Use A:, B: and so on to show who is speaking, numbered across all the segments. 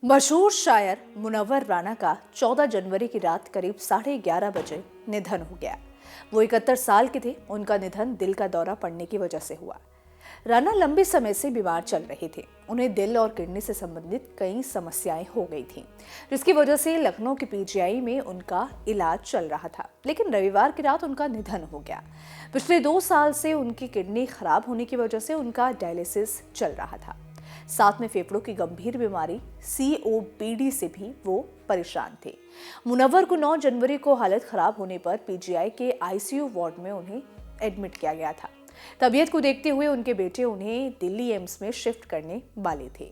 A: मशहूर शायर मुनव्वर राना का 14 जनवरी की रात करीब 11:30 बजे निधन हो गया। वो 71 साल के थे। उनका निधन दिल का दौरा पड़ने की वजह से हुआ। राना लंबे समय से बीमार चल रहे थे। उन्हें दिल और किडनी से संबंधित कई समस्याएं हो गई थीं, जिसकी वजह से लखनऊ के पीजीआई में उनका इलाज चल रहा था। लेकिन रविवार की रात उनका निधन हो गया। पिछले 2 साल से उनकी किडनी खराब होने की वजह से उनका डायलिसिस चल रहा था। साथ में फेफड़ों की गंभीर बीमारी COPD से भी वो परेशान थे। मुनव्वर को 9 जनवरी को हालत खराब होने पर पीजीआई के ICU वार्ड में उन्हें एडमिट किया गया था। तबीयत को देखते हुए उनके बेटे उन्हें दिल्ली एम्स में शिफ्ट करने वाले थे।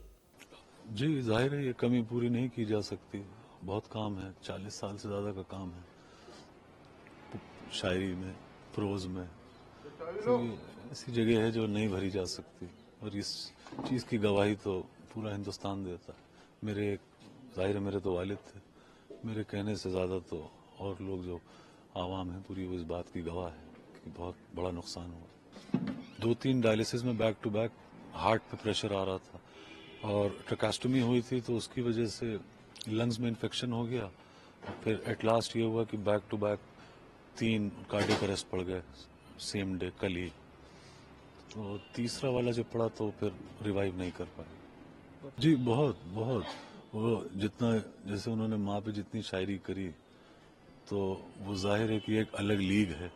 B: जी, जाहिर है ये कमी पूरी नहीं की जा सकती। बहुत काम है, 40 साल से ज़्यादा का काम है शायरी में, प्रोज में। तो ये ऐसी जगह है जो नहीं भरी जा सकती, और इस चीज़ की गवाही तो पूरा हिंदुस्तान देता है। जाहिर है मेरे तो वालिद थे, मेरे कहने से ज़्यादा तो और लोग जो आवाम है पूरी वो इस बात की गवाह है कि बहुत बड़ा नुकसान हुआ। 2-3 डायलिसिस में बैक टू बैक हार्ट पे प्रेशर आ रहा था, और ट्रैकेस्टोमी हुई थी, तो उसकी वजह से लंग्स में इन्फेक्शन हो गया। और फिर एट लास्ट ये हुआ कि back to back 3 cardiac arrest पड़ गए सेम डे, कल ही। तो तीसरा वाला जब पड़ा तो फिर रिवाइव नहीं कर पाए। जी बहुत बहुत, वो जितना जैसे उन्होंने माँ पे जितनी शायरी करी, तो वो जाहिर है कि एक अलग लीग है।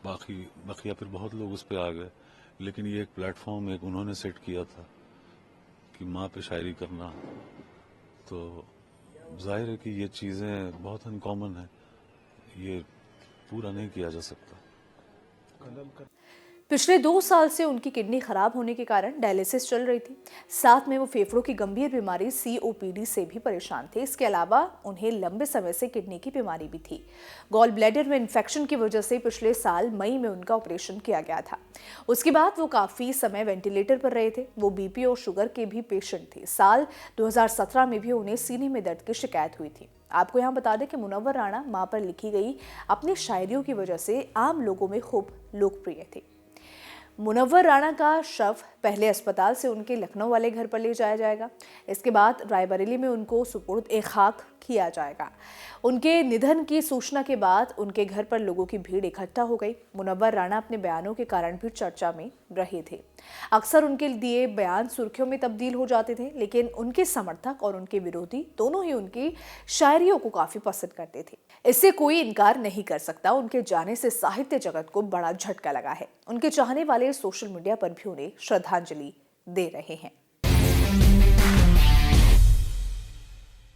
B: बाकी फिर बहुत लोग उस पर आ गए, लेकिन ये एक प्लेटफॉर्म एक उन्होंने सेट किया था कि माँ पे शायरी करना। तो जाहिर है कि ये चीज़ें बहुत अनकॉमन है, ये पूरा नहीं किया जा सकता।
A: पिछले 2 साल से उनकी किडनी खराब होने के कारण डायलिसिस चल रही थी। साथ में वो फेफड़ों की गंभीर बीमारी COPD से भी परेशान थे। इसके अलावा उन्हें लंबे समय से किडनी की बीमारी भी थी। गॉल ब्लैडर में इन्फेक्शन की वजह से पिछले साल मई में उनका ऑपरेशन किया गया था। उसके बाद वो काफी समय वेंटिलेटर पर रहे थे। वो BP और शुगर के भी पेशेंट थे। साल 2017 में भी उन्हें सीने में दर्द की शिकायत हुई थी। आपको यहाँ बता दें कि मुनव्वर राना मां पर लिखी गई अपनी शायरियों की वजह से आम लोगों में खूब लोकप्रिय थे। मुनव्वर राना का शव पहले अस्पताल से उनके लखनऊ वाले घर पर ले जाया जाएगा। इसके बाद रायबरेली में उनको सुपुर्द-ए-खाक किया जाएगा। उनके निधन की सूचना के बाद उनके घर पर लोगों की भीड़ इकट्ठा हो गई। मुनव्वर राना अपने बयानों के कारण भी चर्चा में रहे थे। अक्सर उनके दिए बयान सुर्खियों में तब्दील हो जाते थे, लेकिन उनके समर्थक और उनके विरोधी दोनों ही उनकी शायरियों को काफी पसंद करते थे। इससे कोई इनकार नहीं कर सकता, उनके जाने से साहित्य जगत को बड़ा झटका लगा है। उनके चाहने वाले सोशल मीडिया पर भी उन्हें श्रद्धांजलि दे रहे हैं।